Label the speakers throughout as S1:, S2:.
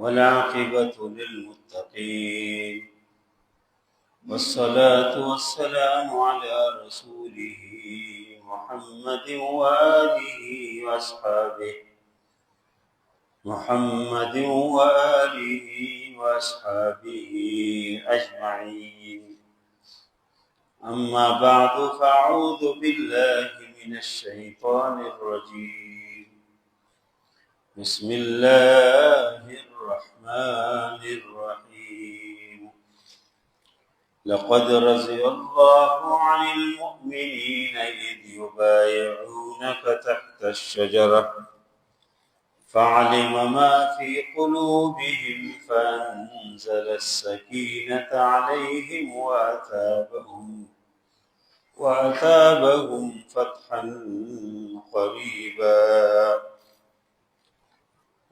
S1: والعاقبة للمتقين، والصلاة والسلام على رسوله محمد وآله وأصحابه أجمعين. أما بعد، فأعوذ بالله من الشيطان الرجيم. بسم الله الرحمن الرحيم. لقد رضي الله عن المؤمنين إذ يبايعونك تحت الشجرة فعلم ما في قلوبهم فأنزل السكينة عليهم وأثابهم فتحا قريبا.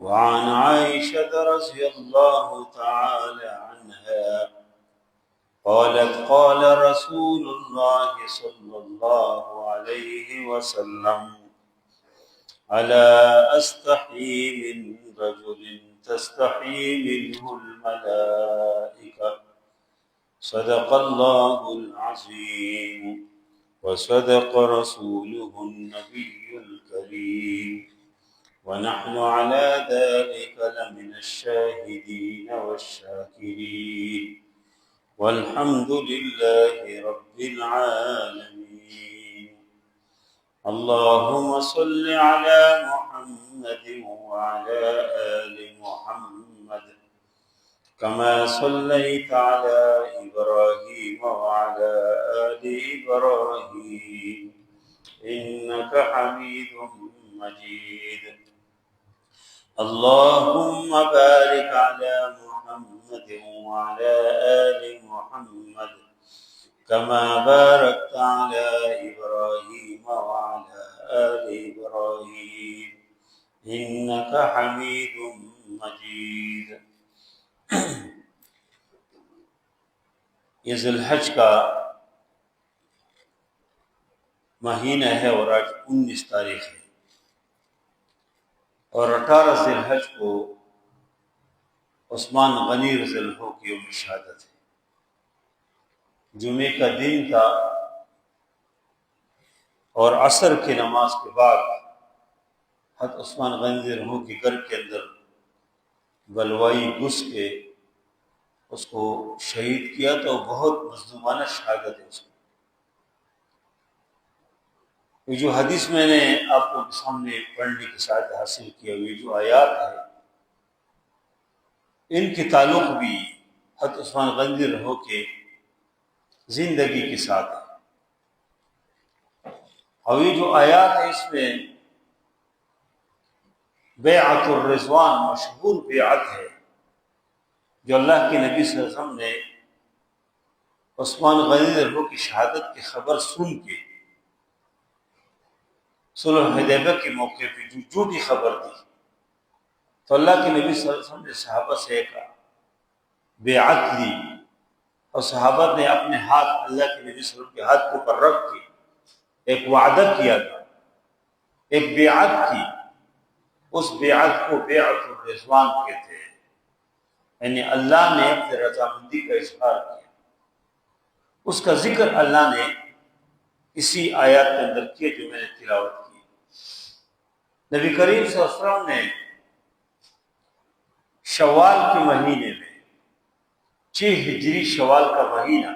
S1: وعن عائشة رضي الله تعالى عنها قالت قال رسول الله صلى الله عليه وسلم: ألا أستحي من رجل تستحي منه الملائكة. صدق الله العظيم وصدق رسوله النبي الكريم، ونحن على ذلك لمن الشاهدين والشاكرين، والحمد لله رب العالمين. اللهم صل على محمد وعلى آل محمد كما صليت على إبراهيم وعلى آل إبراهيم إنك حميد مجيد. اللهم بارك على محمد وعلى آل محمد كما باركت على إبراهيم وعلى آل إبراهيم إنك حميد مجيد. یہ ذی الحج کا مہینہ ہے اور آج 19 تاریخ ہے، اور 18 ذی الحج کو عثمان غنی رضی اللہ عنہ کی یوم شہادت ہے۔ جمعے کا دن تھا اور عصر کی نماز کے بعد حضرت عثمان غنی رضی اللہ عنہ کے گھر کے اندر بلوائی گھس کے اس کو شہید کیا، تو بہت مظلومانہ شہادت ہے اس کو۔ یہ جو حدیث میں نے آپ کو سامنے پڑھنے کے ساتھ حاصل کیا، یہ جو آیات ہے ان کے تعلق بھی حضرت عثمان غنی رضی اللہ عنہ کے زندگی کے ساتھ ہے، اور یہ جو آیات ہے اس میں بیعت الرضوان مشہور بیعت ہے جو اللہ کے نبی صلی اللہ علیہ وسلم نے عثمان غنی رضی اللہ عنہ کی شہادت کی خبر سن کے صلح حدیبیہ کے موقع پہ جو جھوٹی خبر دی، تو اللہ کے نبی صلی اللہ علیہ وسلم نے صحابہ سے ایک بیعت لی، اور صحابہ نے اپنے ہاتھ اللہ کے نبی صلی اللہ علیہ وسلم کے ہاتھ کے اوپر رکھ کے ایک وعدہ کیا تھا، ایک بیعت کی۔ اس بیعت کو بیعت الرضوان کہتے ہیں، یعنی اللہ نے اپنی رضامندی کا اظہار کیا۔ اس کا ذکر اللہ نے اسی آیات کے اندر کیا جو میں نے تلاوت کی۔ نبی کریم صلی اللہ علیہ وسلم نے شوال کے مہینے میں 6 ہجری شوال کا مہینہ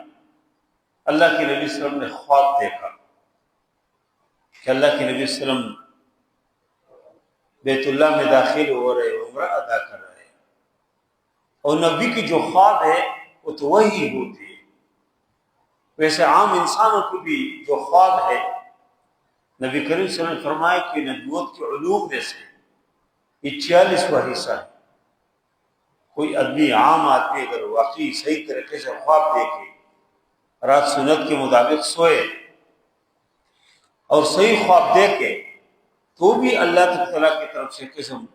S1: اللہ کے نبی صلی اللہ علیہ وسلم نے خواب دیکھا کہ اللہ کے نبی صلی اللہ علیہ وسلم بیت اللہ میں داخل ہو رہے، عمرہ ادا کر رہے ہیں، اور نبی کی جو خواب ہے وہ تو وہی ہوتی ہے۔ ویسے عام انسانوں کو بھی جو خواب ہے، نبی کریم صلی اللہ علیہ وسلم نے فرمایا کہ نبوت کے علوم میں سے یہ 46واں حصہ ہے۔ کوئی آدمی، عام آدمی اگر واقعی صحیح طریقے سے خواب دیکھے، رات سنت کے مطابق سوئے اور صحیح خواب دیکھے، تو بھی اللہ تعالیٰ کی طرف سے قسم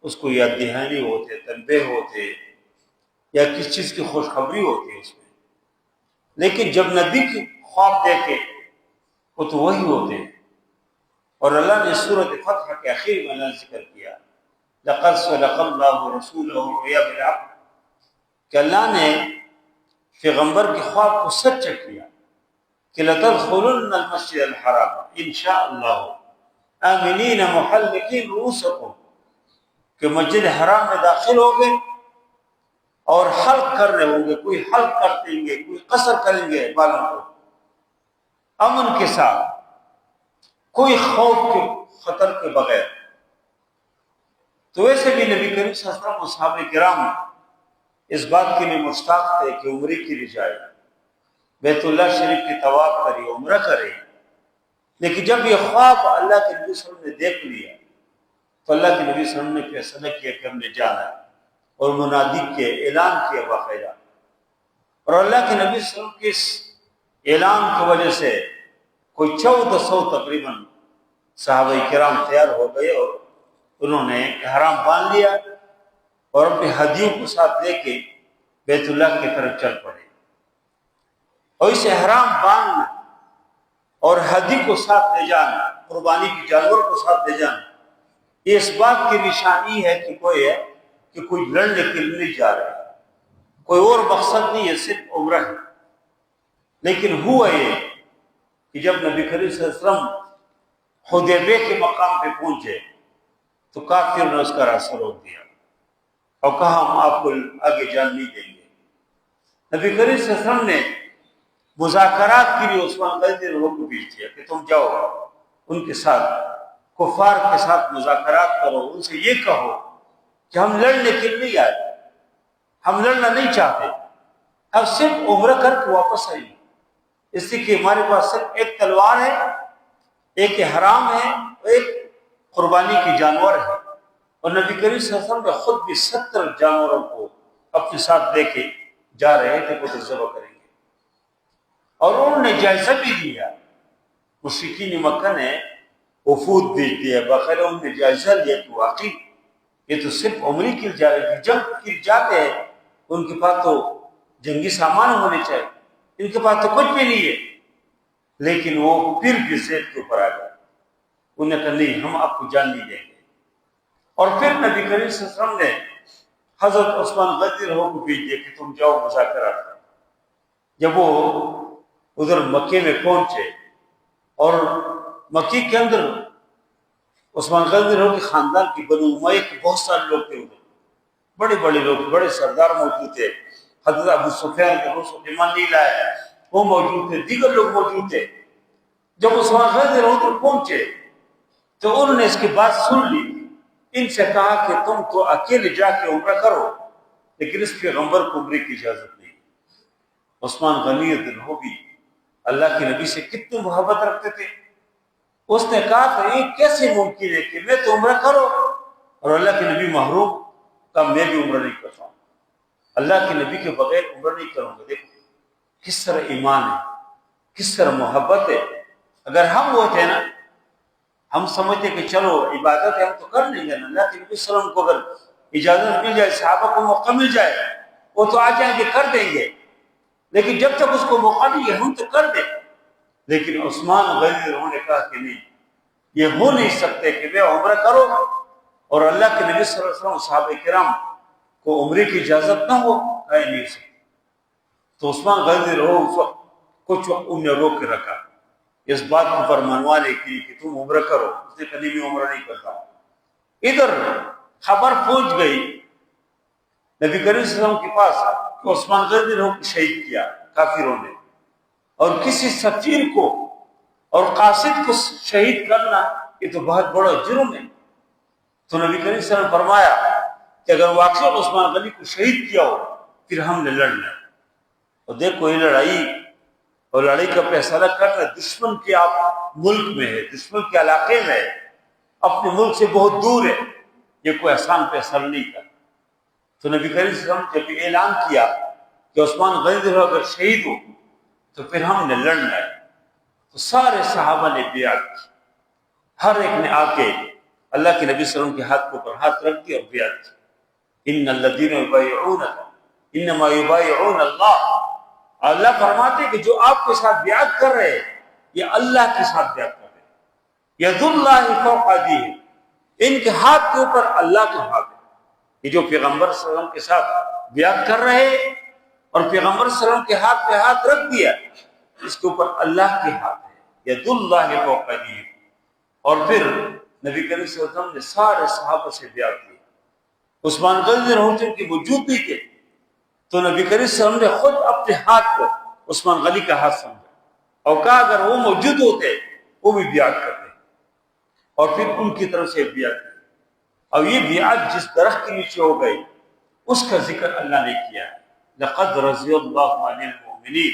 S1: اس کو یاد دہانی ہوتے، تنبیہ ہوتے، یا کس چیز کی خوشخبری ہوتی ہے اس میں۔ لیکن جب نبی کی خواب دیکھے وہ تو وہی ہوتے ہیں، اور اللہ نے سورۃ فتح کے آخر میں ذکر کیا لقد صدق اللہ رسولہ الرؤیا بالحق، کہ اللہ نے پیغمبر کے خواب کو سچ کیا کہ لتدخلن المسجد الحرام انشاء اللہ آمنین محلقین رؤوسکم، کہ مسجد حرام میں داخل ہو گئے اور حلق کر رہے ہوں گے، کوئی حلق کر دیں گے، کوئی قصر کریں گے بالوں کو، امن کے ساتھ، کوئی خوف کے خطر کے بغیر۔ تو ویسے بھی نبی کریم صلی اللہ علیہ وسلم و صحابہ کرام اس بات کے لیے مشتاق تھے کہ عمرے کے لیے جائے، بیت اللہ شریف کی طواف کرے، عمرہ کرے، لیکن جب یہ خواب اللہ کے نبی صلی اللہ علیہ وسلم نے دیکھ لیا تو اللہ کے نبی صلی اللہ علیہ وسلم نے فیصلہ کیا کہ ہم نے جانا ہے، اور منادی کے اعلان کیا باقاعدہ، اور اللہ کے نبی صلی اللہ علیہ وسلم کے اس اعلان کی وجہ سے کوئی 1400 تقریباً صحابہ کرام تیار ہو گئے، اور انہوں نے احرام باندھ لیا اور اپنے ہدیوں کو ساتھ لے کے بیت اللہ کی طرف چل پڑے۔ اور اس احرام باندھنا اور ہدی کو ساتھ لے جانا، قربانی کے جانور کو ساتھ لے جانا، یہ اس بات کی نشانی ہے کہ کوئی لڑنے کے لیے نہیں جا رہا ہے، کوئی اور مقصد نہیں ہے، صرف عمرہ ہے۔ لیکن ہوا یہ کہ جب نبی کریم صلی اللہ علیہ وسلم حدیبیہ کے مقام پہ پہنچے تو کافروں نے اس کا راستہ روک دیا اور کہا ہم آپ کو آگے جان نہیں دیں گے۔ نبی کریم صلی اللہ علیہ وسلم نے مذاکرات کے لیے عثمان غنی کو بھیج دیا کہ تم جاؤ ان کے ساتھ، کفار کے ساتھ مذاکرات کرو، ان سے یہ کہو کہ ہم لڑنے کے لیے نہیں آئے، ہم لڑنا نہیں چاہتے، اب صرف عمرہ کر کے واپس آئیے، اس لیے کہ ہمارے پاس صرف ایک تلوار ہے، ایک حرام ہے، اور ایک قربانی کی جانور ہے۔ اور نبی کریم صلی اللہ علیہ وسلم نے خود بھی 70 جانوروں کو اپنے ساتھ لے کے جا رہے تھے کہ وہ ذبح کریں گے، اور انہوں نے جائزہ بھی دیا، مشرکین مکہ نے وفود بھیج دیا، باقاعدہ انہوں نے جائزہ لیا کہ واقعی یہ تو صرف عمرے کے لیے جا رہے تھے، جنگ کے لیے جاتے ہیں ان کے پاس تو جنگی سامان ہونے چاہیے، ان کے پاس تو کچھ بھی نہیں ہے، لیکن وہ پھر بھی زید کے اوپر آ گئے، انہوں نے کہا نہیں ہم آپ کو جان نہیں دیں گے۔ اور پھر نبی کریم صلی اللہ علیہ وسلم نے حضرت عثمان غنی کو بھیج دیا کہ تم جاؤ مذاکرات کرو۔ جب وہ ادھر مکے میں پہنچے اور مکے کے اندر عثمان غنی کے خاندان کی بنو امیہ کے بہت سارے لوگ تھے، ادھر بڑے بڑے لوگ، بڑے سردار موجود تھے، حضرت ابو سفیان کے روس ایمان نہیں لائے وہ موجود تھے، دیگر لوگ موجود تھے۔ جب عثمان غنی ادھر پہنچے تو انہوں نے اس کی بات سن لی، ان سے کہا کہ تم تو اکیلے جا کے عمرہ کرو، لیکن اس پیغمبر کو عمرے کی اجازت نہیں۔ عثمان غنی بھی اللہ کے نبی سے کتنی محبت رکھتے تھے، اس نے کہا کہ یہ کیسے ممکن ہے کہ میں تو عمرہ کرو اور اللہ کے نبی محروم کا میں بھی عمرہ نہیں کرتا ہوں، اللہ کے نبی کے بغیر عمرہ نہیں کروں گا۔ دیکھو کس طرح ایمان ہے، کس طرح محبت ہے۔ اگر ہم ہوتے نا، ہم سمجھتے کہ چلو عبادت ہے ہم تو کر لیں گے نا، اللہ کے نبی صلی اللہ علیہ وسلم کو اگر اجازت مل جائے، صحابہ کو موقع مل جائے وہ تو آ جائیں گے، کر دیں گے، لیکن جب تک اس کو موقع نہیں ہے ہم تو کر دیں۔ لیکن عثمان غنی نے کہا کہ نہیں، یہ ہو نہیں سکتے کہ میں عمرہ کروں اور اللہ کے نبی صلی اللہ علیہ وسلم صحابہ کرام کو عمرے کی اجازت نہ ہو، کہہ نہیں سکتے۔ تو عثمان غنی اس وقت کچھ وقت انہوں نے روک کے رکھا اس بات کو پر منوانے کے لیے کہ تم عمرہ کرو، اس نے کبھی بھی عمرہ نہیں کرتا۔ ادھر خبر پہنچ گئی نبی کریم صلی اللہ علیہ وسلم کے پاس کہ عثمان غنی کو شہید کیا کافروں نے، اور کسی سفیر کو اور قاصد کو شہید کرنا یہ تو بہت بڑا جرم ہے۔ تو نبی کریم صلی اللہ علیہ وسلم نے فرمایا کہ اگر واقعی عثمان غنی کو شہید کیا ہو پھر ہم نے لڑنا ہے۔ اور دیکھو یہ لڑائی اور لڑائی کا فیصلہ کرنا دشمن کے آپ ملک میں ہے، دشمن کے علاقے میں ہے، اپنے ملک سے بہت دور ہے، یہ کوئی آسان فیصلہ نہیں تھا۔ تو نبی کریم صلی اللہ علیہ وسلم نے جب اعلان کیا کہ عثمان غنی اگر شہید ہو تو پھر ہم نے لڑنا ہے، تو سارے صحابہ نے بیعت کی، ہر ایک نے آ کے اللہ کے نبی صلی اللہ علیہ وسلم کے ہاتھ کے اوپر ہاتھ رکھ دیا اور بیعت کی۔ ان الذین یبایعونک انما یبایعون اللہ، اللہ فرماتے کہ جو آپ کے ساتھ بیعت کر رہے ہیں یہ اللہ کے ساتھ بیعت کر رہے ہیں۔ ید اللہ فوق ایدیہم، ان کے ہاتھ کے اوپر اللہ کا ہاتھ ہے. یہ جو پیغمبر صلی اللہ علیہ وسلم کے ساتھ بیعت کر رہے اور پیغمبر صلی اللہ علیہ وسلم کے ہاتھ پہ ہاتھ رکھ دیا، اس کے اوپر اللہ کے ہاتھ ہے، ید اللہ فوق ایدیہم. اور پھر نبی کریم صلی اللہ علیہ وسلم نے سارے صحابہ سے بیعت کی. عثمان غنی رضی اللہ عنہ کی موجود نہیں تھے تو نبی کریم صلی اللہ علیہ وسلم نے خود اپنے ہاتھ کو عثمان غنی کا ہاتھ سمجھا اور کہا اگر وہ موجود ہوتے وہ بھی بیعت کرتے، اور پھر ان کی طرف سے بیعت کی. اور یہ بیعت جس درخت کے نیچے ہو گئی اس کا ذکر اللہ نے کیا ہے. لقد رضی اللہ عن المؤمنین،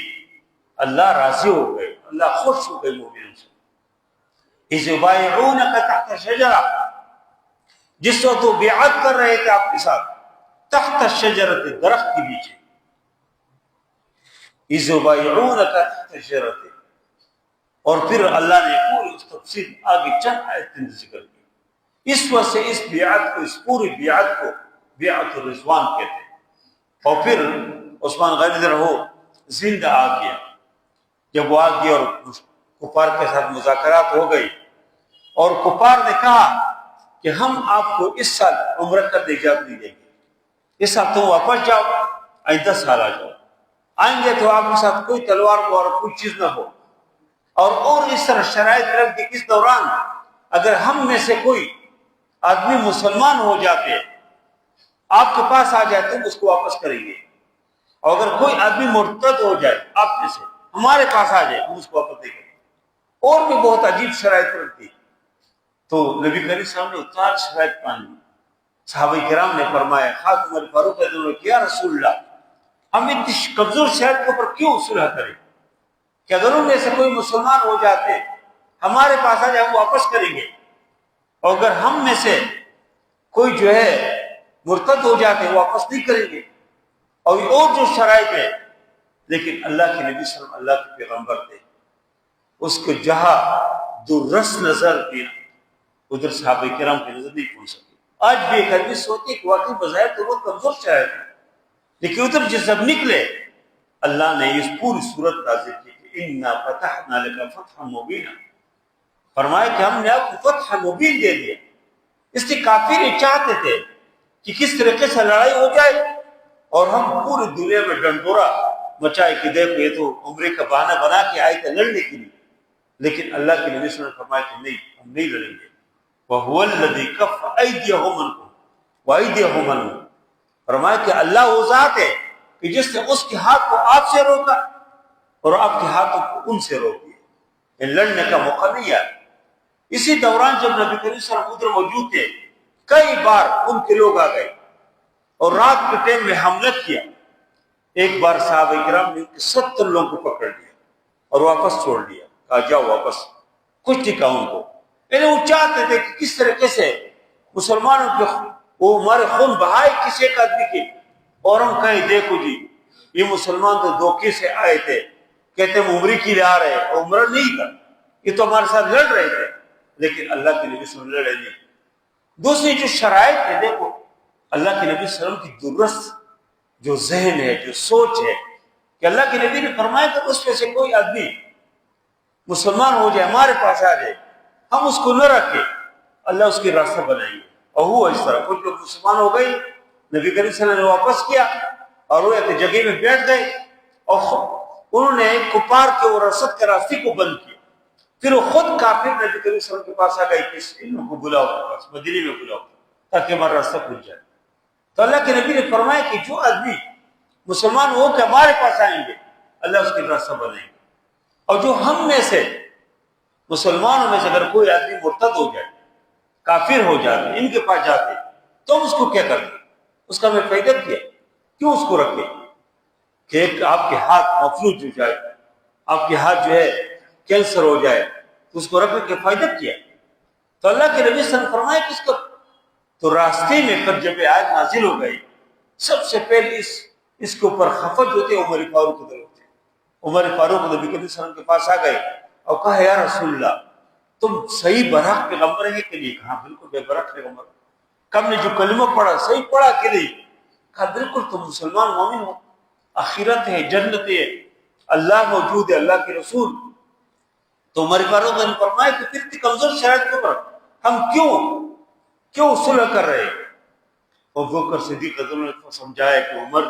S1: اللہ راضی ہو گئے، اللہ خوش ہو گئے مومنوں سے. اذ یبایعونک تحت شجرہ، جس وقت وہ بیعت کر رہے تھے آپ کے ساتھ تحت الشجرۃ، درخت کے نیچے. اذ یبایعونک تحت الشجرۃ. اور پھر اللہ نے پوری اس تفصیل آگے چند آیت میں ذکر کی. اس وجہ سے اس بیعت کو، اس پوری بیعت کو بیعت الرضوان کہتے ہیں. اور پھر عثمان غنی رہو زندہ آ گیا. جب وہ آ گیا اور کفار کے ساتھ مذاکرات ہو گئی اور کفار نے کہا کہ ہم آپ کو اس سال عمرہ کا اجازت نہیں دیں گے، اس سال تم واپس جاؤ، آئندہ سال آ جاؤ. آئیں گے تو آپ کے ساتھ کوئی تلوار اور کوئی چیز نہ ہو. اور اس طرح شرائط رکھ دی. اس دوران اگر ہم میں سے کوئی آدمی مسلمان ہو جاتے آپ کے پاس آ جائے تم اس کو واپس کریں گے، اور اگر کوئی آدمی مرتد ہو جائے آپ میں سے ہمارے پاس آ جائے ہم اس کو واپس دیں گے. اور بھی بہت عجیب شرائط رکھ دی. تو نبی کریم صلی اللہ علیہ وسلم نے چار شرائط مانی. صحابہ کرام نے فرمایا، خاص عمر فاروق رضی اللہ عنہ نے کیا رسول اللہ ہم اتنی کمزور شرائط کے اوپر کیوں صلح کریں کہ اگر ان میں سے کوئی مسلمان ہو جاتے ہمارے پاس آ جائے ہم واپس کریں گے، اور اگر ہم میں سے کوئی جو ہے مرتد ہو جاتے واپس نہیں کریں گے. اور جو شرائط ہے، لیکن اللہ کے نبی صلی اللہ علیہ وسلم اللہ کے پیغمبر تھے، اس کو جہاں درس نظر دیا ادھر صحابہ کرام کی نظر نہیں پہنچ سکی. آج بھی ایک آدمی سوچتے کہ واقعی بظاہر تو بہت کمزور شاعر ہے، لیکن ادھر جب نکلے اللہ نے اس پوری صورت نازل کی کہ انا فتحنا لک فتحا مبینا. فرمایا کہ ہم نے آپ کو فتح مبین دے دیا. اس لیے کافر یہ چاہتے تھے کہ کس طریقے سے لڑائی ہو جائے اور ہم پوری دنیا میں ڈنڈورا مچائے کہ دیکھو یہ تو عمرے کا بہانہ بنا کے آئے تھے لڑنے کے لیے. لیکن اللہ کے نبی صلی اللہ علیہ وسلم نے فرمایا کہ نہیں، ہم نہیں لڑیں گے. وَهُوَ الَّذِي كَفَّ أَيْدِيَهُمْ عَنكُمْ وَأَيْدِيَهُمْ عَنْهُمْ. فرمایا کہ اللہ وہ ذات ہے کہ جس نے اس کے ہاتھ کو آپ سے روکا اور آپ کے ہاتھوں کو ان سے روک دیا. لڑنے کا موقع نہیں آیا. اسی دوران جب نبی کریم صلی اللہ علیہ وسلم ادھر موجود تھے کئی بار ان کے لوگ آ گئے اور رات کے ٹائم میں حملہ کیا. ایک بار صحابہ کرام نے 70 لوگوں کو پکڑ لیا اور واپس چھوڑ دیا، کہا جاؤ واپس. کچھ نہیں کہا ان کو. پہلے وہ چاہتے تھے کہ کس طریقے سے مسلمانوں کے وہ ہمارے خون بہائے کسی ایک آدمی کے، اور ہم کہیں دیکھو جی یہ مسلمان تو دھوکے سے آئے تھے، کہتے ہیں عمرے کے لیے آ رہے اور عمرہ نہیں تھا، یہ تو ہمارے ساتھ لڑ رہے تھے. لیکن اللہ کے نبی صلی اللہ علیہ وسلم لڑے نہیں. دوسری جو شرائط ہے، دیکھو اللہ کے نبی صلی اللہ علیہ وسلم کی درست جو ذہن ہے، جو سوچ ہے کہ اللہ کے نبی نے فرمایا کہ اس میں سے کوئی آدمی مسلمان ہو جائے ہمارے پاس آ جائے ہم اس کو نہ رکھیں، اللہ اس کی راستہ بنائیں گے. اور ہوا اس طرح. کچھ لوگ مسلمان ہو گئی، نبی کریم صلی اللہ علیہ وسلم نے واپس کیا اور وہ ایک جگہ میں بیٹھ گئے اور انہوں نے کفار کے اور رسد کے راستے کو بند کیا. پھر وہ خود کافر نبی کریم صلی اللہ علیہ وسلم کے پاس آ گئے کہ ان کو بلاؤ کے پاس، مدینے میں بلاؤ تاکہ ہمارا راستہ کھل جائے. تو اللہ کے نبی نے فرمایا کہ جو آدمی مسلمان ہو کے ہمارے پاس آئیں گے اللہ اس کی راستہ بنائیں گے. اور جو ہم میں سے مسلمانوں میں سے اگر کوئی آدمی مرتد ہو جائے، کافر ہو جاتے، ان کے پاس جاتے تو ہم اس کو کیا کرتے؟ اس کا ہمیں فائدہ کیا؟ کیوں اس کو رکھے کہ ایک آپ کے ہاتھ مفلوج ہو جائے، آپ کے ہاتھ جو ہے کینسر ہو جائے تو اس کو رکھنے کے فائدہ کیا؟ تو اللہ کے نبی صلی اللہ علیہ وسلم فرمایا کہ اس کو تو راستے میں پھر جب آیت نازل ہو گئی سب سے پہلے اس کے اوپر خفت ہوتے عمر فاروق ادھر ہوتے. عمر فاروق نبی کریم صلی اللہ علیہ وسلم کے پاس آ گئے اور کہا یا رسول اللہ تم صحیح برحق پیغمبر ہے کہ نہیں؟ کہا بالکل بے برحق پیغمبر. کم نے جو کلمہ پڑھا صحیح پڑھا کہ نہیں؟ کہا بالکل تم مسلمان مومن ہو، آخرت ہے، جنت ہے، اللہ موجود ہے، اللہ کے رسول. تو عمر فاروق نے فرمایا کہ پھر کمزور شرائط کے اوپر ہم کیوں کیوں صلح کر رہے؟ اور بکر صدیق رضی اللہ عنہ نے سمجھایا کہ عمر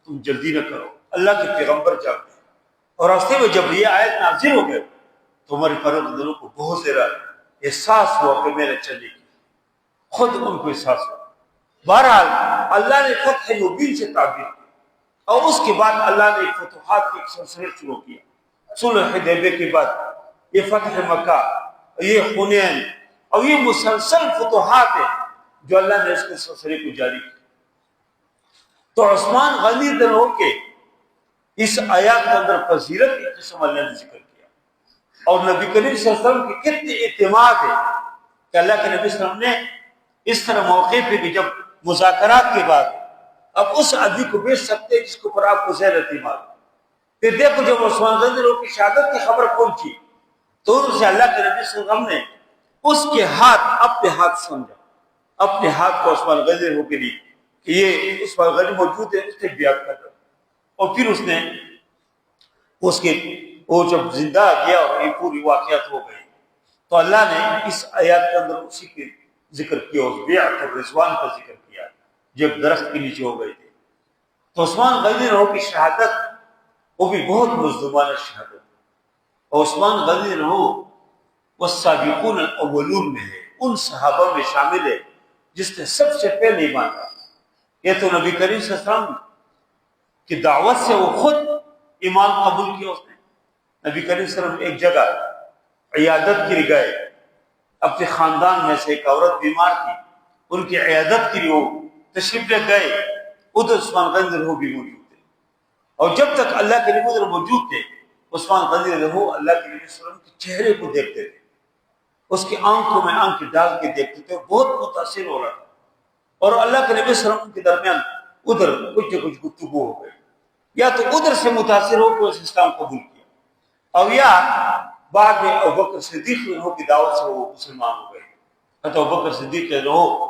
S1: تم جلدی نہ کرو، اللہ کے پیغمبر جاتے ہیں۔ اور راستے میں جب یہ آیت نازل ہو گئے تو عمر فاروق رضی اللہ عنہ کو بہت زیادہ احساس ہوا کہ میرے چلنے کی، خود ان کو احساس ہوا۔ بہرحال اللہ نے فتح مبین سے تعبیر کی، اور اس کے بعد اللہ نے فتوحات کی ایک سلسلہ شروع کیا۔ صلح حدیبیہ کے بعد یہ فتح مکہ، یہ حنین، اور یہ مسلسل فتوحات ہیں جو اللہ نے اس کے سلسلے کو جاری کیا۔ تو عثمان غنی رضی اللہ عنہ کے اس آیات کے اندر فضیلت کی قسم اللہ نے ذکر کیا، اور نبی کریم صلی اللہ علیہ وسلم کی کتنی اعتماد ہے کہ اللہ کے نبی صلی اللہ علیہ وسلم نے اس طرح موقع پہ کہ جب مذاکرات کے بعد اب اس آدمی کو بیچ سکتے ہیں جس کے اوپر آپ کو زیادہ اعتماد۔ پھر دیکھو جب عثمان غنی رضی اللہ عنہ کی شہادت کی خبر پہنچی تو ان سے اللہ کے نبی صلی اللہ علیہ وسلم نے اس کے ہاتھ اپنے ہاتھ سمجھا، اپنے ہاتھ کو عثمان غنی رضی اللہ عنہ کے لیے کہ یہ عثمان غنی موجود ہے، اس نے بیعت کر دیا۔ اور پھر اس نے اس کے وہ جب زندہ گیا اور یہ پوری واقعات ہو گئی تو اللہ نے اس آیات کے اندر اسی کے ذکر کیا، اس بیعت الرضوان کا ذکر کیا جب درخت کے نیچے ہو گئے تھے۔ تو عثمان غنی رضی اللہ عنہ کی شہادت وہ بھی بہت مظلومانہ شہادت، اور عثمان غنی رضی اللہ عنہ والسابقون الاولون میں ہے، ان صحابہ میں شامل ہے جس نے سب سے پہلے ایمان لایا۔ یہ تو نبی کریم صلی اللہ علیہ وسلم کی دعوت سے وہ خود ایمان قبول کیا۔ اس نے نبی کریم صلی اللہ علیہ وسلم ایک جگہ عیادت کے لیے گئے، اپنے خاندان میں سے ایک عورت بیمار تھی، ان کی عیادت کے لیے وہ تشریف لے گئے، ادھر عثمان غنی رضی اللہ عنہ بھی موجود تھے، اور جب تک اللہ کے نبی ادھر موجود تھے عثمان غنی رضی اللہ عنہ اللہ کے نبی صلی اللہ علیہ وسلم کے چہرے کو دیکھتے تھے، اس کی آنکھوں میں آنکھ ڈال کے دیکھتے تھے، بہت متاثر ہو رہا تھا۔ اور اللہ کے نبی صلی اللہ علیہ وسلم کے درمیان ادھر کچھ نہ کچھ گفتگو ہو گئی، یا تو ادھر سے متاثر ہو کہ اس اسلام قبول کیا، اور یا بعد میں ابوبکر صدیق رضی اللہ عنہ کی دعوت سے وہ مسلمان ہو گئے۔ حتی ابوبکر صدیق رضی اللہ عنہ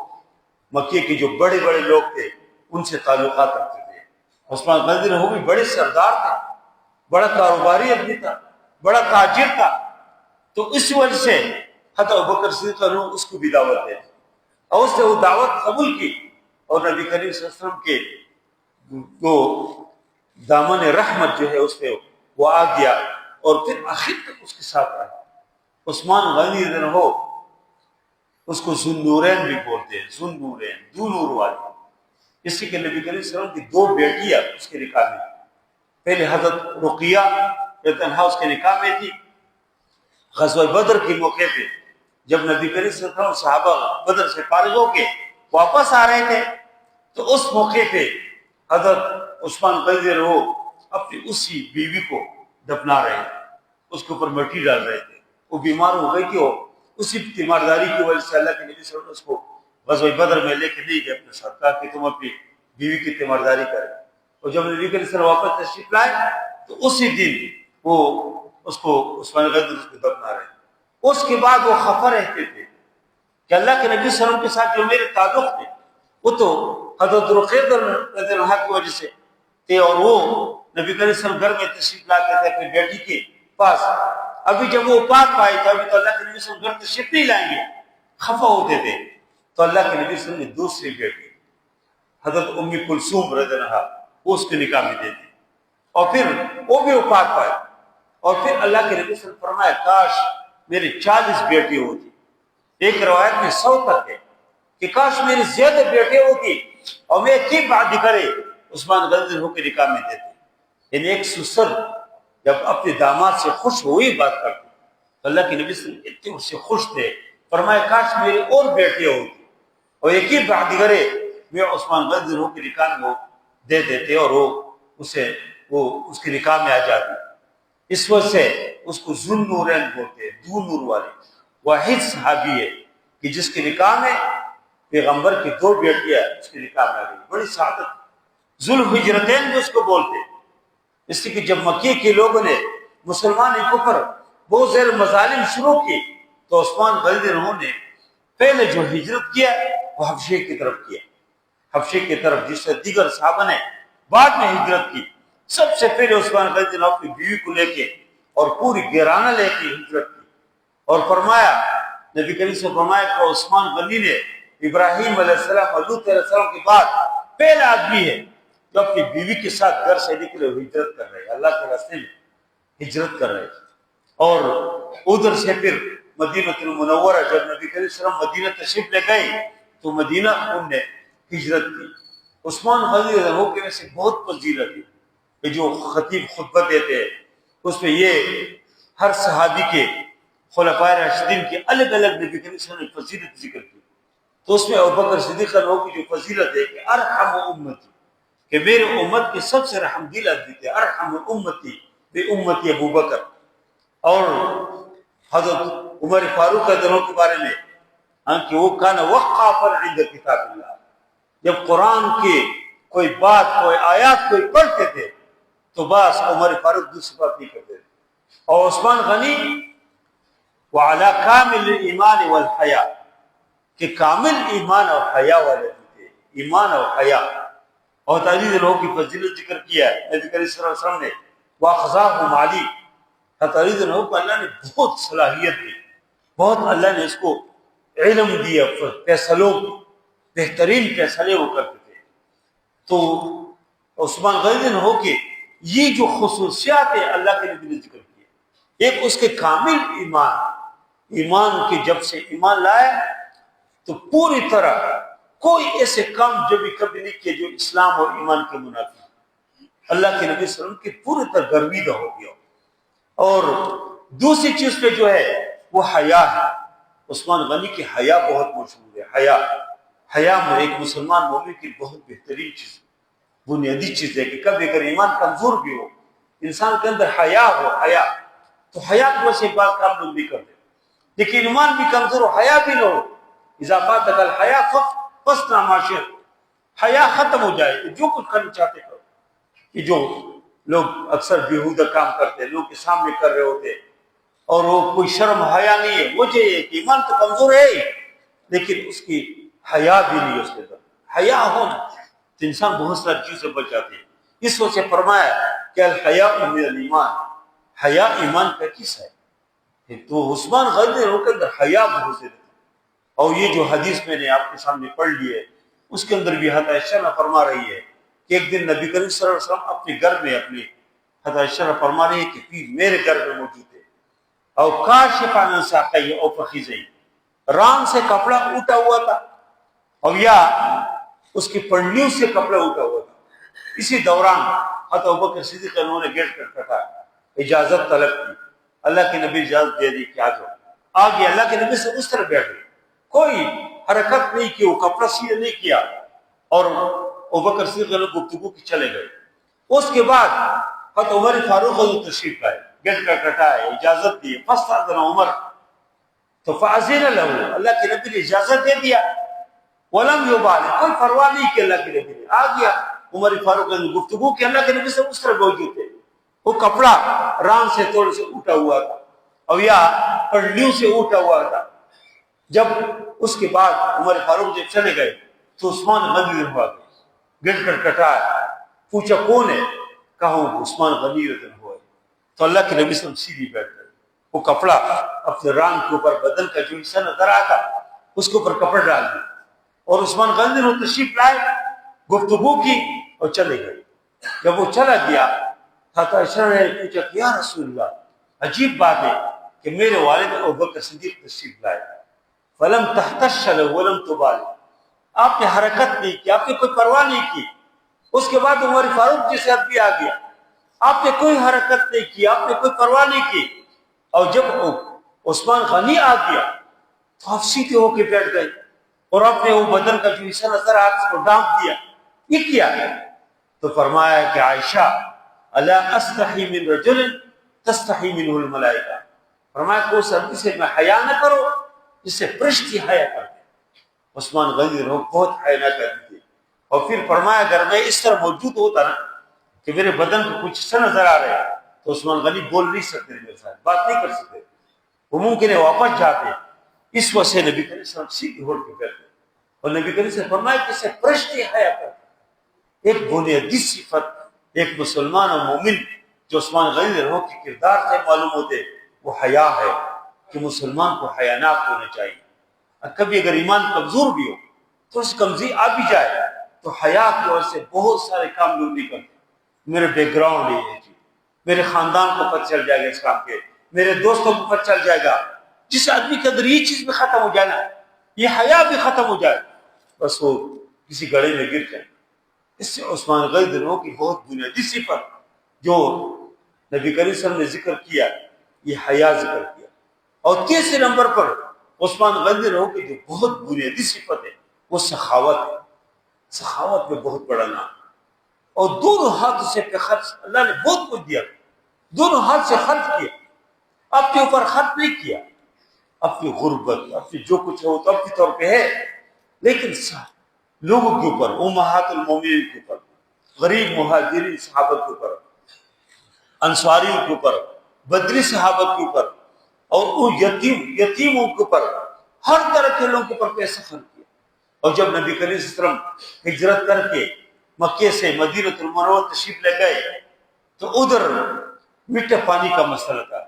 S1: مکے کے جو بڑے بڑے لوگ تھے ان سے تعلقات رکھتے تھے۔ عثمان غنی رضی اللہ عنہ بھی بڑے سردار تھے، بڑا کاروباری آدمی تھا، بڑا تاجر تھا، تو اس وجہ سے حتی ابوبکر صدیق رضی اللہ عنہ اس کو بھی دعوت دے، اور اس نے وہ دعوت قبول کی، اور نبی کریم صلی اللہ علیہ وسلم کے وہ دامن رحمت جو ہے اس پہ وہ آ گیا، اور پھر آخر تک اس کے ساتھ رہا۔ عثمان غنی رضی اللہ عنہ اس کو ذوالنورین بھی بولتے ہیں، ذوالنورین، دو نور والے، اس لیے کہ نبی کریم صلی اللہ علیہ وسلم کی دو بیٹیاں اس کے نکاح میں تھی۔ پہلے حضرت رقیہ رضی اللہ عنہا اس کے نکاح میں تھی، غزوہ بدر کے موقع پہ جب نبی کریم صلی اللہ علیہ وسلم صحابہ بدر سے فارغ ہو کے واپس آ رہے تھے تو اس موقع پہ حضرت عثمان غنی رضی اللہ عنہ اپنی اسی بیوی کو دفنا رہے تھے، اس کے اوپر مٹی ڈال رہے تھے، وہ بیمار ہو گئی تھی، اور اسی تیمارداری کی وجہ سے اللہ کے نبی صلی اللہ علیہ وسلم اس کو غزوہ بدر میں لے کے نہیں گئے اپنے ساتھ، کہا کہ تم اپنی بیوی کی تیمارداری کرے۔ اور جب نبی کریم صلی اللہ علیہ وسلم واپس تشریف لائے تو اسی دن وہ اس کو عثمان غنی کو دفنا رہے۔ اس کے بعد وہ خفا رہتے تھے کہ اللہ کے نبی صلی اللہ علیہ وسلم کے ساتھ جو میرے تعلق تھے وہ تو حضرت رقیہ رضی اللہ عنہا کی وجہ سے تھے، اور وہ نبی کریم صلی اللہ علیہ وسلم گھر میں تشریف لاتے تھے اپنی بیٹی کے پاس۔ ابھی جب وہ پاک پائے تو ابھی تو اللہ کے نبی صلی اللہ علیہ وسلم گھر تشریف نہیں لائیں گے، خفا ہوتے تھے، تو اللہ کے نبی صلی اللہ علیہ وسلم نے دوسری بیٹی حضرت ام کلثوم رضی اللہ عنہا وہ اس کے نکاح میں دے دی، اور پھر وہ بھی وہ پاک پائے، اور پھر اللہ کے نبی صلی اللہ علیہ وسلم فرمایا کاش میرے 40 بیٹے ہوتی، ایک روایت میں 100 تک ہے کہ کاش میری زیادہ بیٹے ہوتی اور میں کی بات کرے عثمان غنی ہو کے نکاح میں دیتے۔ یعنی ایک سسر جب اپنے داماد سے خوش ہوئی بات کرتے تو اللہ کے نبی صلی اللہ علیہ وسلم اتنے اس سے خوش تھے، فرمایا کاش میرے اور بیٹے ہوتی اور ایک ہی بات کرے میں عثمان غنی ہو کے نکاح میں دے دیتے، اور وہ اس کے نکاح میں آ جاتی۔ اس وجہ سے اس کو ذوالنورین بولتے ہیں، دو نور والے۔ واحد صحابی ہے کہ جس کے نکاح میں پیغمبر کی 2 بیٹیاں اس کے نکاح میں آ گئی، بڑی سعادت۔ ذوالحجرتین بھی اس کو بولتے ہیں، اس لیے کہ جب مکے کے لوگوں نے مسلمان کفر بہت زیر مظالم شروع کی تو عثمان غنی رضی اللہ عنہ نے پہلے جو ہجرت کیا وہ حبشے کی طرف کیا، حبشے کی طرف، جس سے دیگر صحابہ نے بعد میں ہجرت کی۔ سب سے پہلے عثمان غنی رضی اللہ عنہ اپنی بیوی کو لے کے اور پوری گرانہ لے کے ہجرت کی، اور فرمایا نبی کریم سے فرمایا کہ عثمان غنی نے ابراہیم علیہ السلام اور لوط علیہ السلام کے بعد پہلا آدمی ہے جو اپنی بیوی کے ساتھ گھر سے نکلے ہوئے ہجرت کر رہے ہیں، اللہ کے راستے میں ہجرت کر رہے ہیں۔ اور ادھر سے پھر مدینہ المنورہ، جب نبی کریم صلی اللہ علیہ وسلم مدینہ تشریف لے گئے تو مدینہ ان نے ہجرت کی۔ عثمان غنی رضی اللہ عنہ کے ویسے بہت فضیلت ہے کہ جو خطیب خطبہ دیتے ہیں اس میں یہ ہر صحابی کے خلفائے راشدین کی الگ الگ نبی کریم صلی اللہ علیہ وسلم نے فضیلت ذکر کی، تو اس میں ابوبکر صدیق رضی اللہ عنہ کی جو فضیلت ہے کہ ارحم امتی، کہ میرے امت کے سب سے رحم دل آدمی تھے، ارحم امتی بے امتی ابو بکر۔ اور حضرت عمر فاروق رضی اللہ عنہ کے بارے میں کہ وہ کان وقافا عند کتاب اللہ، جب قرآن کے کوئی بات کوئی آیات کوئی پڑھتے تھے تو بس عمر فاروق دوسری بات نہیں کرتے تھے۔ اور عثمان غنی وعلی کامل ایمان والحیا، کہ کامل ایمان اور حیا والے تھے، ایمان اور حیا۔ اور عزیز لوگوں کی فضیلت ذکر کیا ہے نبی کریم صلی اللہ علیہ وسلم نے، واخذاهم علی، عزیز لوگوں کو اللہ نے بہت صلاحیت دی، بہت اللہ نے اس کو علم دیا، فیصلوں کی بہترین فیصلے وہ کرتے تھے۔ تو عثمان غنی ہو کے یہ جو خصوصیات ہے اللہ کے نبی نے ذکر کیا، ایک اس کے کامل ایمان کے جب سے ایمان لائے تو پوری طرح کوئی ایسے کام جو بھی کبھی نہیں کیے جو اسلام اور ایمان کے منافی، اللہ کے نبی صلی اللہ علیہ وسلم کی پوری طرح گرویدہ ہو گیا۔ اور دوسری چیز پہ جو ہے وہ حیا ہے، عثمان غنی کی حیا بہت مشہور ہے۔ حیا میں ایک مسلمان مومن کی بہت بہترین چیز، بنیادی چیز ہے کہ کبھی اگر ایمان کمزور بھی ہو، انسان کے اندر حیا ہو، حیا تو حیا کی وجہ سے بات کام لوگ بھی کرتے، لیکن ایمان بھی کمزور ہو، حیا بھی نہ ہو، اضافات دخل حیا فسنا معاشر، حیا ختم ہو جائے تو جو کچھ کرنا چاہتے کرو۔ کہ جو لوگ اکثر بیہودہ کام کرتے، لوگ کے سامنے کر رہے ہوتے اور وہ کوئی شرم حیا نہیں ہے، وجہ یہ کہ ایمان تو کمزور ہے ہی لیکن اس کی حیا بھی نہیں ہے، اس کے اندر حیا ہونا تو انسان بہت ساری چیزیں بچ جاتے ہیں۔ اس وجہ سے فرمایا کہ الحیاء من الایمان، حیا ایمان کا حصہ ہے۔ تو عثمان غنی کے اندر حیا بہت زیادہ تھی۔ اور یہ جو حدیث میں نے آپ کے سامنے پڑھ لی ہے اس کے اندر بھی حضرت عائشہ فرما رہی ہے کہ ایک دن نبی کریم صلی اللہ علیہ وسلم اپنے گھر میں، اپنی حضرت عائشہ فرما رہی ہے کہ پیر میرے گھر میں موجود ہے، اور کاشفا عن ساقیہ او فخذیہ، ران سے کپڑا اٹھا ہوا تھا اور یا اس کی پنڈلیوں سے کپڑا اٹھا ہوا تھا۔ اسی دوران حضرت ابوبکر صدیق انہوں نے گیٹ کٹکھٹا، اجازت طلب کی، اللہ کے نبی اجازت دے دی کہ آ جاؤ۔ آگے اللہ کے نبی سے اس طرح بیٹھے، کوئی حرکت نہیں کی، وہ کپڑا سیدھا نہیں کیا، اور ابوبکر صدیق گفتگو کی چلے گئے۔ اس کے بعد حضرت عمر فاروق تشریف لائے، گیٹ کٹکھٹائے، اجازت دی، فاستأذن عمر، تو فأذن له، اللہ کے نبی نے اجازت دے دیا، ولم یبالغ، کوئی پرواہ نہیں کہ اللہ کے نبی نے آ گیا۔ عمر فاروق نے گفتگو کی، اللہ کے نبی سے اس طرح موجود تھے، وہ کپڑا ران سے تھوڑے سے اٹھا ہوا تھا اور یا پنڈلیوں سے اٹھا ہوا تھا۔ جب اس کے بعد عمر فاروق جب چلے گئے تو عثمان غنی ہوا گئے، گڑ کٹکھٹایا، پوچھا کون ہے؟ کہا عثمان غنی رضی اللہ عنہ ہے۔ تو اللہ کے نبی صلی اللہ علیہ وسلم سیدھی بیٹھ گئے، وہ کپڑا اپنے ران کے اوپر، بدن کا جو حصہ نظر آتا اس کے اوپر کپڑا ڈال دیا، اور عثمان غنی نے تشریف لائے، گفتگو کی اور چلے گئے۔ جب وہ چلا گیا حضرت عائشہ نے پوچھا کہ یا رسول اللہ، عجیب بات ہے کہ میرے والد ابوبکر صدیق تشریف لائے، فلم تحتش له ولم تبالغ، آپ نے حرکت نہیں کی، آپ نے کوئی پرواہ نہیں کی۔ اس کے بعد عمر فاروق جیسے آدمی آ گیا، آپ نے کوئی حرکت نہیں کی، آپ نے کوئی پرواہ نہیں کی، اور جب عثمان غنی آ گیا تو آپ سیدھے ہو کے بیٹھ گئے اور آپ نے وہ بدن کا جو حصہ نظر آ اس کو ڈانپ دیا۔ یہ کیا ہے؟ تو فرمایا کہ عائشہ الا استحی من رجل تستحی منہ الملائکہ، فرمایا کہ اس آدمی سے میں حیا نہ کرو جس سے فرشتے حیا کرتے۔ عثمان غنی رہو بہت حیا نہ کرتے تھے۔ اور پھر فرمایا اگر میں اس طرح موجود ہوتا نا کہ میرے بدن کو کچھ حصہ نظر آ رہا ہے تو عثمان غنی بول نہیں سکتے، میرے ساتھ بات نہیں کر سکتے، وہ ممکن ہے واپس جاتے۔ اس وجہ سے نبی کریم صلی اللہ علیہ وسلم سیدھے ہو کے بیٹھے اور نبی کریم سے فرمایا کہ اس سے فرشتے حیا کرتے۔ ایک بنیادی صفت ایک مسلمان اور مومن جو عثمان غنی رہو کے کردار سے معلوم ہوتے وہ حیا ہے، کہ مسلمان کو حیاناک ہونا چاہیے۔ کبھی اگر ایمان کمزور بھی ہو تو اس کمزی آ بھی جائے تو حیا کی وجہ سے بہت سارے کام لوگ نہیں کرتے. میرے بیک گراؤنڈ یہ ہے جی، میرے خاندان کو پتہ چل جائے گا اس کام کے، میرے دوستوں کو پتہ چل جائے گا. جس آدمی کے اندر یہ چیز بھی ختم ہو جائے نا، یہ حیا بھی ختم ہو جائے، بس وہ کسی گڑھے میں گر جائے. اس سے عثمان غنی رضی کی بہت بنیادی صفت جو نبی کریم صلی اللہ علیہ وسلم نے ذکر کیا، یہ حیا ذکر کیا. اور تیسرے نمبر پر عثمان غنی کی جو بہت بنیادی صفت ہے وہ سخاوت ہے. سخاوت میں بہت بڑا نام. اور دونوں ہاتھ سے پہ خرچ، اللہ نے بہت کچھ دیا، دونوں ہاتھ سے خرچ کیا. اپنے اوپر خرچ نہیں کیا، اپنی غربت، اپنی جو کچھ ہے وہ تو اپنے طور پہ ہے، لیکن لوگوں کے اوپر، امہات المومنین کے اوپر، غریب مہاجرین صحابہ کے اوپر، انصاریوں کے اوپر، بدری صحابہ کے اوپر، اور وہ یتیموں کے اوپر، ہر طرح کے لوگوں کے اوپر پیسہ خرچ کیا. اور جب نبی کریم صلی اللہ علیہ وسلم ہجرت کر کے مکے سے مدینہ المنورہ تشریف لے گئے تو ادھر میٹھے پانی کا مسئلہ تھا.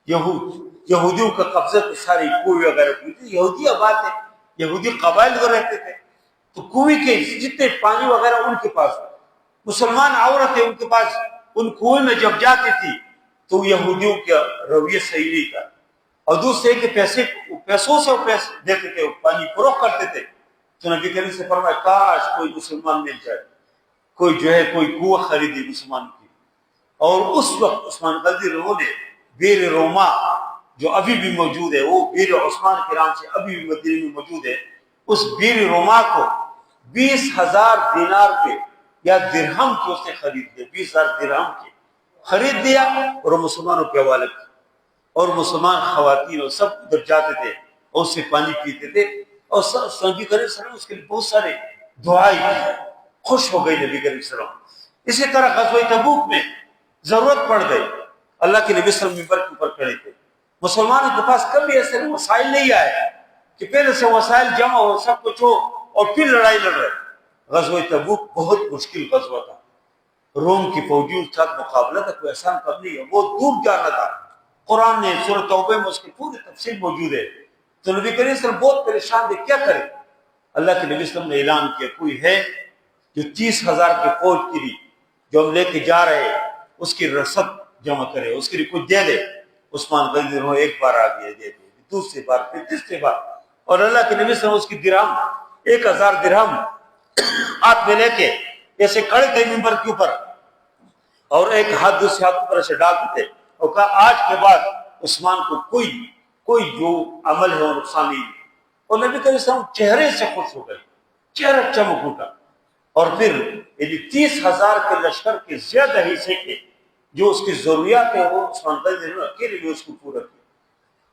S1: یہودیوں کا قبضہ تو ساری کنویں وغیرہ کی تھی، یہودی آباد ہے، یہودی قبائل میں رہتے تھے، تو کنویں کے جتنے پانی وغیرہ ان کے پاس، مسلمان عورتیں ان کے پاس ان کنویں میں جب جاتی تھی تو یہودیوں کا رویہ صحیح نہیں تھا. اور دوسرے کے پیسوں سے وہ پیسے دیتے تھے، پانی فروخت کرتے تھے. تو نبی کریم سے فرمایا کاش کوئی مسلمان مل جائے، کوئی جو ہے کوئی کنواں خریدی مسلمان کی. اور اس وقت عثمان غنی نے بیر روما جو ابھی بھی موجود ہے، وہ بیر عثمان کے نام سے ابھی بھی مدینے میں موجود ہے، اس بیر روما کو 20,000 دینار پہ یا درہم کے اس نے خرید لیا، 20,000 درہم کے خرید دیا اور مسلمانوں کے حوالے کیا. اور مسلمان خواتین اور سب ادھر جاتے تھے اور اس سے پانی پیتے تھے. اور نبی کریم صلی اللہ علیہ وسلم اس کے لیے بہت سارے دعائیں کی، خوش ہو گئی نبی کریم صلی اللہ علیہ وسلم. اسی طرح غزوہ تبوک میں ضرورت پڑ گئی، اللہ کے نبی صلی اللہ علیہ وسلم منبر کے اوپر کھڑے تھے. مسلمانوں کے پاس کبھی ایسے وسائل نہیں آئے کہ پہلے سے وسائل جمع ہو، سب کچھ ہو اور پھر لڑائی لڑ رہے. غزوہ تبوک بہت مشکل غزوہ تھا، روم کی فوجیوں کے ساتھ مقابلہ تھا، کوئی آسان کام نہیں ہے، بہت دور جانا تھا. قرآن نے سورۃ توبہ میں اس کی پوری تفصیل موجود ہے. تو نبی کریم صلی اللہ علیہ وسلم بہت پریشان تھے، کیا کرے. اللہ کے نبی صلی اللہ علیہ وسلم نے اعلان کیا کوئی ہے جو 30,000 کی فوج کے لیے جو ہم لے کے جا رہے ہیں اس کی رسد جمع کرے، اس کے لیے کچھ دے دے. عثمان غنی رضی ایک بار آ گیا، دے دے، دوسری بار، پھر تیسری بار. اور اللہ کے نبی صلی اللہ علیہ وسلم اس کی درہم 1,000 درہم ہاتھ میں لے کے ایسے کھڑے تھے منبر کے اوپر، اور ایک ہاتھ دوسرے ہاتھ پر ایسے ڈالتے تھے اور کہا آج کے بعد عثمان کو کوئی جو عمل ہے وہ نقصان نہیں. اور نبی کریم صلی اللہ علیہ وسلم چہرے سے خوش ہو گئے، چہرہ چمک اٹھا. اور پھر 30,000 کے لشکر کے زیادہ حصے کے جو اس کی ضروریات ہے وہ عثمان غنی نے اکیلے بھی اس کو پورا کیا.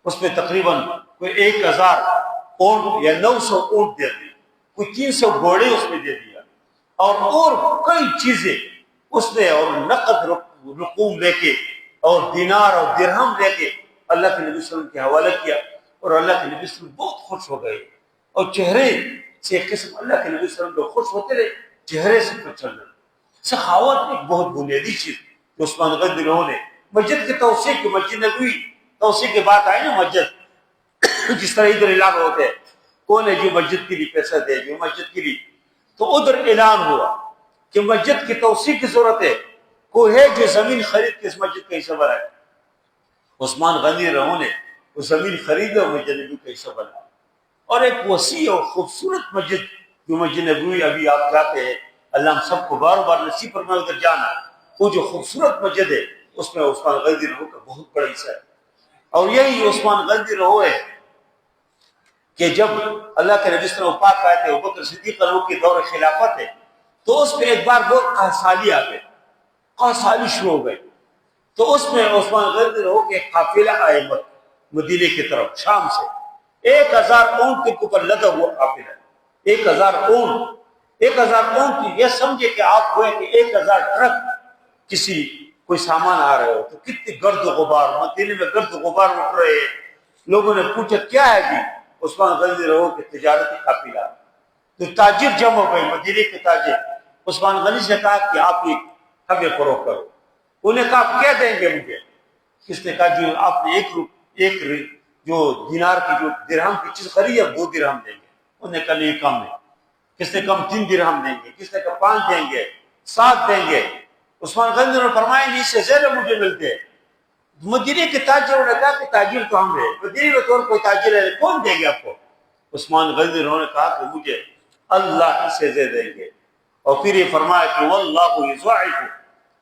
S1: اس میں تقریباً کوئی 1,000 اونٹ یا 900 اونٹ دے دی، کوئی 300 گھوڑے اس میں دے دیا، اور کئی چیزیں اس نے، اور نقد رقوم لے کے اور دینار اور درہم لے کے اللہ کے نبی صلی اللہ علیہ وسلم کے حوالے کیا. اور اللہ کے نبی صلی اللہ علیہ وسلم بہت خوش ہو گئے، اور چہرے سے ایک قسم اللہ کے نبی صلی اللہ علیہ وسلم جو خوش ہوتے رہے، چہرے سے کچھ چل رہے. سخاوت ایک بہت بنیادی چیز جو عثمان غنی نے مسجد کی توسیع کی، مسجد نبوی توسیع کے بات آئی نا، مسجد جس طرح ادھر اعلان ہوتے ہیں کون ہے جو مسجد کے لیے پیسہ دے، جو مسجد کے لیے، تو ادھر اعلان ہوا کہ مسجد کی توسیع کی ضرورت ہے، کوئی ہے جو زمین خرید کے اس مسجد کا حصہ بنائے. عثمان غنی نے وہ زمین خریدے اور مسجد نبوی کا حصہ بنا. اور ایک وسیع اور خوبصورت مسجد جو مسجد نبوی ابھی آپ جاتے ہیں، اللہ ہم سب کو بار بار نصیب فرمائے ادھر جانا. وہ جو خوبصورت مسجد ہے اس میں عثمان غنی کا بہت بڑا حصہ ہے. اور یہی عثمان غنی ہے کہ جب اللہ کے نبی صلی اللہ علیہ وسلم پاک آئے تھے، ابوبکر صدیق کے دور خلافت ہے، تو اس میں ایک بار بہت قحطی آ گئے، قحطی شروع ہو گئی. تو اس میں عثمان غنی کے قافلہ آئے مدینے کی طرف شام سے، 1,000 اونٹ کے اوپر لدا ہوا قافلہ، 1,000 اونٹ. یہ سمجھے کہ آپ ہوئے کہ 1,000 ٹرک کوئی سامان آ رہے ہو، تو کتنی گرد و غبار، مدینے میں گرد و غبار اٹھ رہے ہیں. لوگوں نے پوچھا کیا ہے جی؟ عثمان غنی کہ تجارتی قافلہ. تو تاجر جمع ہو گئے، مدینے کے تاجر. عثمان غنی سے کہا کہ آپ یہ ہمیں فروخت کرو. انہیں کہا آپ کیا دیں گے مجھے؟ کس نے کہا جو آپ نے ایک جو دینار کی جو درہم کی چیز خریدی ہے 2 درہم دیں گے. انہوں نے کہا نہیں کم ہے. کس نے کم 3 درہم دیں گے، کس نے کم 5 دیں گے، 7 دیں گے۔ عثمان غنی نے فرمایا نہیں، اس سے زیادہ مجھے ملتے ہیں۔ مدینے کے تاجروں نے کہا کہ تاجر تو ہم ہیں، مدینے میں تو کوئی تاجر ہے، کون دیں گے آپ کو؟ عثمان غنی نے کہا کہ مجھے اللہ اس سے زیادہ دیں گے۔ اور پھر یہ فرمایا کہ واللہ یضاعف،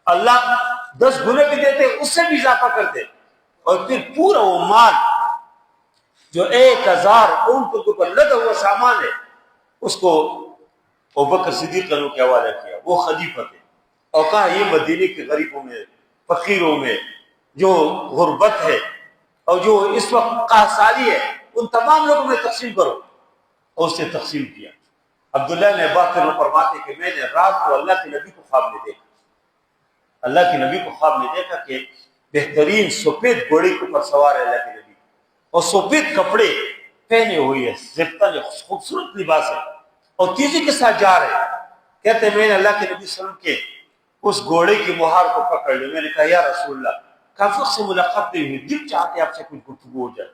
S1: اللہ 10 گنے بھی دیتے، اس سے بھی اضافہ کرتے۔ اور پھر پورا وہ مال جو 1000 اونٹوں کے اوپر لدا ہوا سامان ہے، اس کو ابوبکر صدیق عنہ کے حوالے کیا، وہ خلیفہ تھے، اور کہا یہ مدینے کے غریبوں میں، فقیروں میں جو غربت ہے اور جو اس وقت قحط ہے، ان تمام لوگوں میں تقسیم کرو۔ اور اس نے تقسیم کیا۔ عبداللہ نے عباس نے فرماتے کہ میں نے رات کو اللہ کے نبی کو خواب میں دیکھا، اللہ کے نبی کو خواب میں دیکھا کہ بہترین سفید گھوڑے کے اوپر سوار ہے اللہ کے نبی، اور سفید کپڑے پہنے ہوئے ہے، زبطہ خوبصورت لباس ہے، اور تیزی کے ساتھ جا رہے ہیں۔ کہتے ہیں میں نے اللہ کے نبی صلی اللہ علیہ وسلم کے اس گھوڑے کی مہار کو پکڑ لیا، میں نے کہا یا رسول اللہ، کافی وقت سے ملاقات نہیں ہوئی، دل چاہتے آپ سے کچھ گفتگو ہو جائے۔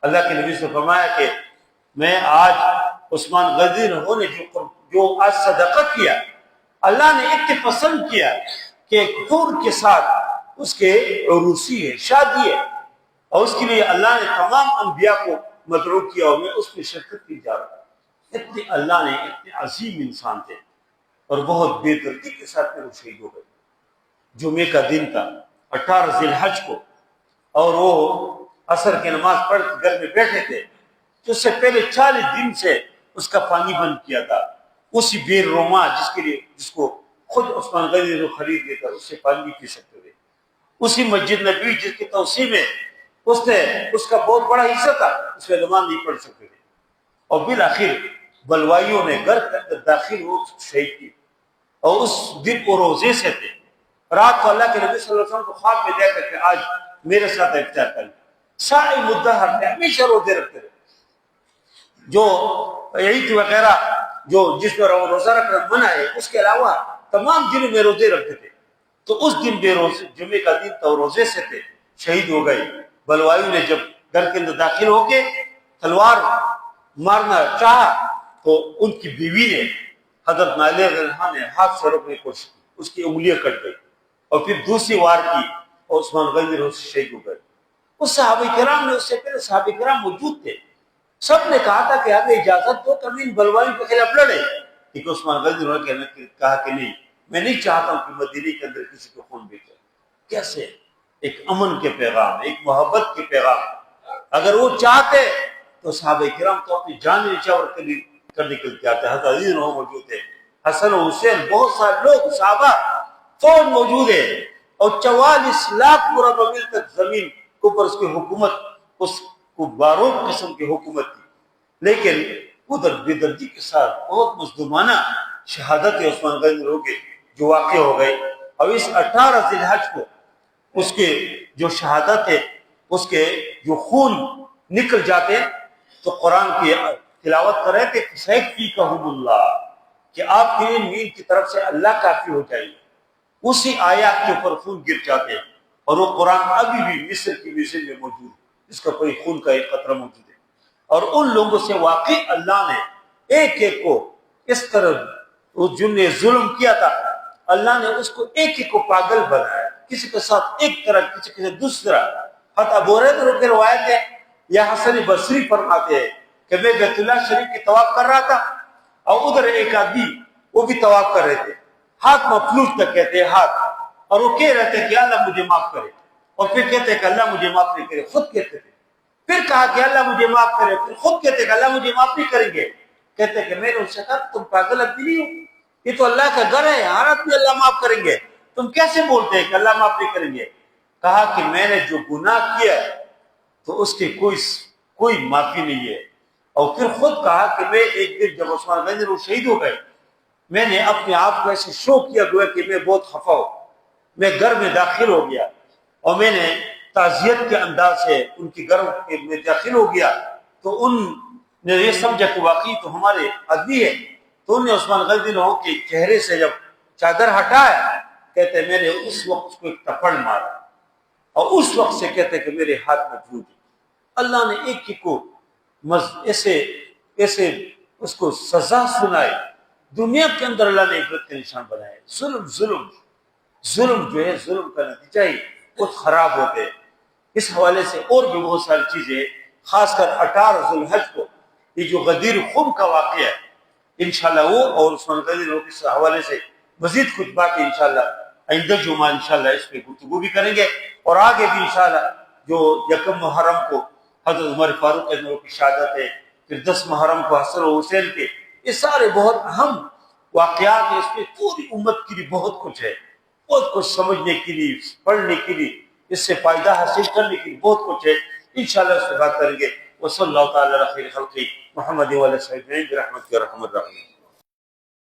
S1: اللہ کے نبی سے فرمایا کہ میں آج عثمان غنی نے جو آج صدقہ کیا، اللہ نے اتنے پسند کیا کہ ایک حور کے ساتھ اس کے عروسی ہے، شادی ہے، اور اس کے لیے اللہ نے تمام انبیاء کو مدعو کیا، اور میں اس میں شرکت کی جا رہا ہوں۔ اتنے اللہ نے اتنے عظیم انسان تھے، اور بہت بے دردی کے ساتھ وہ شہید ہو گئے۔ جمعے کا دن تھا، 18 ذی الحج کو، اور وہ عصر کی نماز پڑھ کے گھر میں بیٹھے تھے، تو اس سے پہلے 40 دن سے اس کا پانی بند کیا تھا، اسی بیر روما جس کو خود عثمان غنی نے خرید لے کر اس سے پانی بھی پی سکتے تھے، اسی مسجد نبوی جس کی توسیع میں اس کا بہت بڑا حصہ تھا، اس میں نماز نہیں پڑھ سکتے تھے، اور بالآخر بلوائیوں نے گھر کے اندر داخل ہو شہید کی۔ اور اس دن وہ روزے سے تھے، رات کو اللہ کے نبی صلی اللہ علیہ وسلم کو خواب میں دیکھا کہ آج میرے ساتھ افطار کریں، سارے مدہر تھے، ہمیشہ روزے رکھتے تھے۔ جو عید وغیرہ جس پر روزہ رکھنا منع ہے، اس کے علاوہ تمام دنوں میں روزے رکھتے تھے۔ تو اس دن بے روزے، جمعے کا دن تو روزے سے تھے، شہید ہو گئے۔ بلوائیوں نے جب گھر کے اندر داخل ہو کے تلوار مارنا چاہا تو ان کی بیوی نے، حضرت نائلہ رضی اللہ عنہ نے ہاتھ سے روکنے کی کوشش کی، اس کی انگلیاں کٹ گئی، اور پھر دوسری وار کی، اور عثمان غنی روز شہید ہو گئے۔ اس صحابہ کرام نے، اس سے پہلے صحابہ کرام موجود تھے، سب نے کہا تھا کہ ہمیں اجازت دو کہ ہم ان بلوائیوں کے خلاف لڑیں، لیکن عثمان غنی نے کہا کہ نہیں، میں نہیں چاہتا ہوں کہ مدینے کے اندر کسی کو خون بہے۔ کیسے؟ ایک امن کے پیغام، ایک محبت کے پیغام۔ اگر وہ چاہتے تو صحابہ کرام تو اپنی جان نچھاور کرنے کے لیے تیار، حضرت علی موجود تھے، حسن و حسین، بہت سارے لوگ صحابہ، فوج موجود ہے، اور 44 لاکھ پورا مل تک زمین کے اوپر اس کی حکومت، اس کو بارود قسم کی حکومت تھی، لیکن ادھر بے دردی کے ساتھ بہت مظلومانہ شہادت عثمان غنی جو واقع ہو گئے۔ اور اس 18 ذی الحج کو اس کے جو شہادت ہے، اس کے جو خون نکل جاتے ہیں، تو قرآن کی تلاوت کر رہے تھے سیکفیکہم اللہ، کہ آپ کے نیند کی طرف سے اللہ کافی ہو جائے گی۔ اسی آیات کے اوپر خون گر جاتے ہیں، اور وہ قرآن ابھی بھی مصر کی میوزیم میں موجود ہے، جس کا کوئی خون کا ایک قطرہ موجود ہے۔ اور ان لوگوں سے واقعی اللہ نے ایک ایک کو اس طرح، جن نے ظلم کیا تھا، اللہ نے اس کو ایک ایک کو پاگل بنایا، کسی کے ساتھ ایک طرح، کسی کے ساتھ دوسرا۔ حتی ابو ہریرہ کی روایت ہے، یا حسن بصری فرماتے ہیں کہ میں بیت اللہ شریف کی طواف کر رہا تھا، اور ادھر ایک آدمی وہ بھی طواف کر رہے تھے، ہاتھ مفلوج تک کہتے ہیں ہاتھ، اور وہ کہہ رہے تھے کہ اللہ مجھے معاف کرے، اور پھر کہتے ہیں کہ اللہ مجھے معاف نہیں کرے، خود کہتے تھے، پھر کہا کہ اللہ مجھے معاف کرے، پھر خود کہتے ہیں کہ اللہ مجھے معاف نہیں کریں گے۔ کہتے ہیں کہ میں نے ان سے کہا تم پاگل آدمی نہیں ہو، یہ تو اللہ کا گھر ہے، ہر آدمی اللہ معاف کریں گے، تم کیسے بولتے ہیں کہ اللہ معاف نہیں کریں گے؟ کہا کہ میں نے جو گناہ کیا تو اس کی کوئی معافی نہیں ہے۔ اور پھر خود کہا کہ میں ایک دن جب عثمان غنی وہ شہید ہو گئے، میں نے اپنے آپ کو ایسے شو کیا گویا کہ میں بہت خفا ہوں، میں گھر میں داخل ہو گیا، اور میں نے تعزیت کے انداز سے ان کی گھر میں داخل ہو گیا، تو ان نے یہ سمجھا کہ واقعی تو ہمارے آدمی ہے، تو انہوں نے عثمان غنی کے چہرے سے جب چادر ہٹایا، کہتے ہیں میں نے اس وقت اس کو ایک تپڑ مارا، اور اس وقت سے کہتے ہیں کہ میرے ہاتھ میں جھوٹ۔ اللہ نے ایک ہی کو ایسے اس کو سزا سنائے. دنیا کے اندر اللہ نے عبرت کے نشان بنائے. ظلم جو ہے، ظلم کا نتیجہ ہی بہت خراب ہوتے ہیں. اس حوالے سے اور بھی بہت ساری چیزیں، خاص کر 18 ذوالحج کو یہ جو غدیر خم کا واقعہ ہے، انشاءاللہ وہ اور عثمان غنی لوگ اس حوالے سے مزید کچھ باتیں انشاءاللہ آئندہ جمعہ انشاءاللہ اس پہ گفتگو بھی کریں گے، اور آگے بھی انشاءاللہ جو 1 محرم کو حضرت عمر فاروق رضی کی شہادت ہے، پھر 10 محرم کو حسن و حسین کے، یہ سارے بہت اہم واقعات ہیں. اس پہ پوری امت کے لیے بہت کچھ ہے، بہت کچھ سمجھنے کے لیے، پڑھنے کے لیے، اس سے فائدہ حاصل کرنے کے لیے بہت کچھ ہے. انشاءاللہ اس سے بات کریں گے. وصلی اللہ تعالی علی خیر خلقہ محمد و علی صحبہ برحمتہ یا ارحم الراحمین.